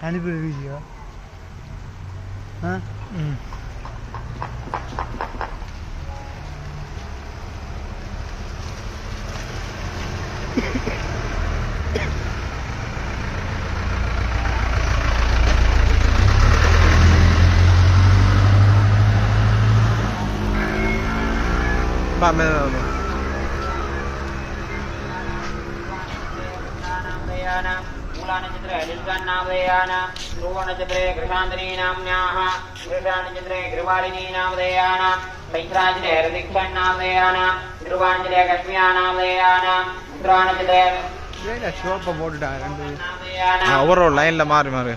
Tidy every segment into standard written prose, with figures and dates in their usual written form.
அனுப்பி வீடியோ ध्रुवनक्षत्रे कृषान्तनी नाम्न्याः कृषानक्षत्रे कृवालिनी नामधेयानां चैत्रानक्षत्रे ऋतिक्षन्नामधेयानां ध्रुवानक्षत्रे कश्म्या नामधेयानां उत्तरानक्षत्रे ஷோப்பை போட்டுட்டாங்க ஒவ்வொரு லைன்ல மாறி மாறி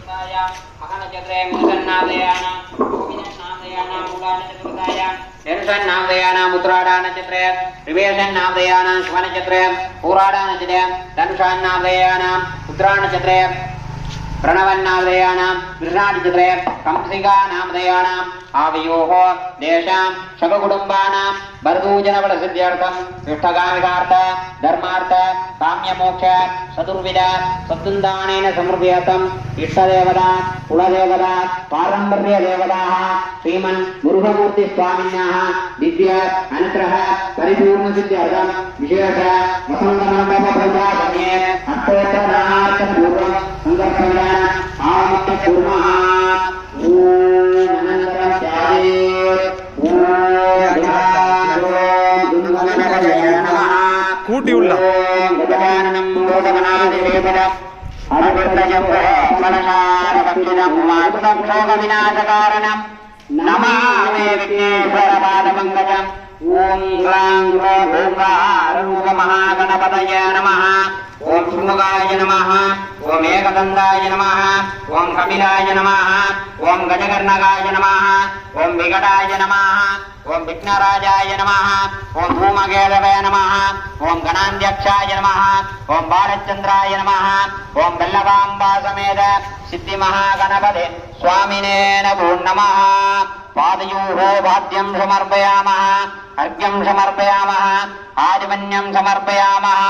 மகநட்சத்திரே மிருகன்னாமதேயானாं பூமிதன்னாமதேயானாं மூலாநட்சத்திரதாயாं நிருஷன்னாமதேயானாं உத்திராடாநட்சத்திரே ரிவேஷன்னாமதேயானாं சிவநட்சத்திரே பூராடாநட்சத்திரே தனுஷான்னாமதேயானாं உத்திராநட்சத்திரே प्रणवन्नामधेयानां गृह्णानक्षत्रे कंसिकानामधेयानाम् आवयोः देशां शतकुटुम्बानां वरदूजनबलसिद्ध्यर्थम् इष्टकामिकार्थ धर्मार्थ काम्यमोक्ष चतुर्विध सद्गुन्दानेन समृद्ध्यर्थम् इष्टदेवता कुलदेवता पारम्पर्यदेवताः श्रीमन् मुरुघमूर्तिस्वामिनः दिव्य अनुग्रह परिपूर्णसिद्ध्यर्थम् विशेष वसन्तमण्डपपूजासमये अष्टोत्तरनामार्चनपूर्वं संकल्पना आमत्य कुर्मः கூட்டி உள்ள விநாசகாரணம் நமாமே விக்னேஸ்வரபாதபங்கஜம் ஓம் க்ளாங் ரூப மகாகணபதய நமः ஓம் சுமுகாய நமः ஓம் ஏகதந்தாய நமः ஓம் கபிலாய நமः ஓம் கஜகர்ணகாய நமः ஓம் விகடாய நமः ஓம் விக்னராஜாய நமः ஓம் பூமகேதவே நமः ஓம் கணாந்தியக்ஷாய நமः ஓம் பாலச்சந்திராய நமः ஓம் வல்லபாம்பா சமேத சித்தி மகாகணபதே स्वामिने नमो नमः पादयोः वाद्यं समर्पयामः अर्घ्यं समर्पयामः आजमन्यं समर्पयामः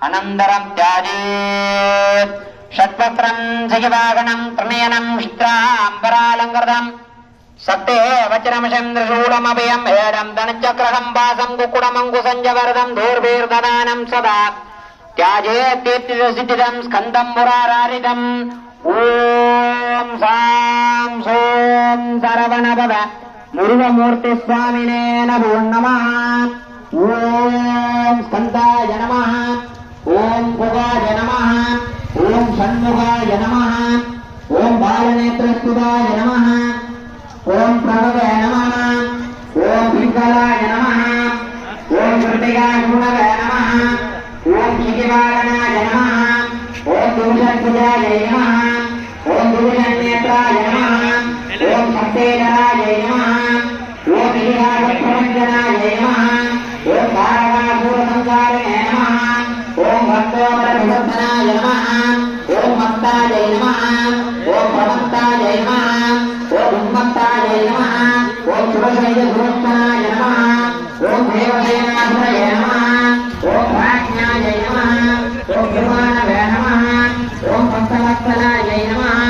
अनन्तरं त्याजेत् षट्पत्रं सखिवागणं त्रिनयनं चित्राम्बरालङ्कृतं सत्ते वचनमशन्द्रशूलमभयं हेरं धनचक्रहं वासं कुक्कुटमङ्कुसञ्जवरदं धूर्भिर्ददानं सदा त्याजेत्तीर्थिरसिद्धिदं स्कन्दं मुरारारिदम् ओम सां सों सरवणभव मुरुघमूर्ति स्वामिने नमो नमः ओम स्कन्दाय नमः ओम भुगाय नमः ओम षण्मुखाय नमः ओम बालनेत्रस्तुताय नमः ओम प्रणवे नमः ओम पिङ्गलाय नमः ओम कृतिकागुणवे नमः ओम शिखिवारणाय नमः ओम दूषणभुजाय नमः ओम दूषणनेत्राय नमः ओम शक्तेधराय नमः ओम गिरिराजप्रभञ्जनाय नमः ओम तारकासुरसंहारिणे नमः ओम भक्तोपरविवर्धनाय नमः ओम मत्ताय नमः ओम भवन्ताय नमः ओम उन्मत्ताय नमः ओम शुभशैलसुरक्षणाय नमः ओम देवसेनाधराय नमः ओम प्राज्ञाय नमः ओम विमानवे नमः ओम भक्तवत्सलाय नमः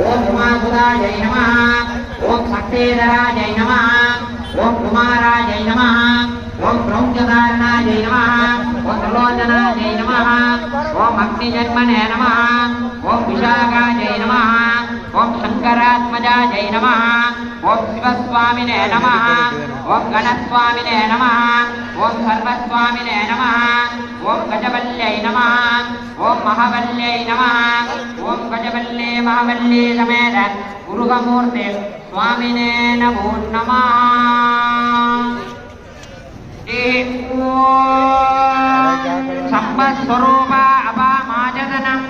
ओम उमासुराय नमः ओम शक्तिधराय नमः ओम कुमाराय नमः ओम क्रौञ्चधारणाय नमः ओम त्रिलोचनाय नमः ओम अग्निजन्मने नमः ओम विशाखाय नमः ओम शंकरात्मजाय नमः ओम शिवस्वामिने नमः ओम गणस्वामिने नमः ओम सर्वस्वामिने नमः ओम गजवल्यै नमः ओम महावल्यै नमः ओम गजवल्ले महावल्ले समेत मुरुघमूर्ति स्वामिने नमो नमः संपत्स्वरूप अपामाजनम्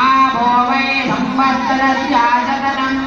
आभो वै संवत्सरस्याजनम्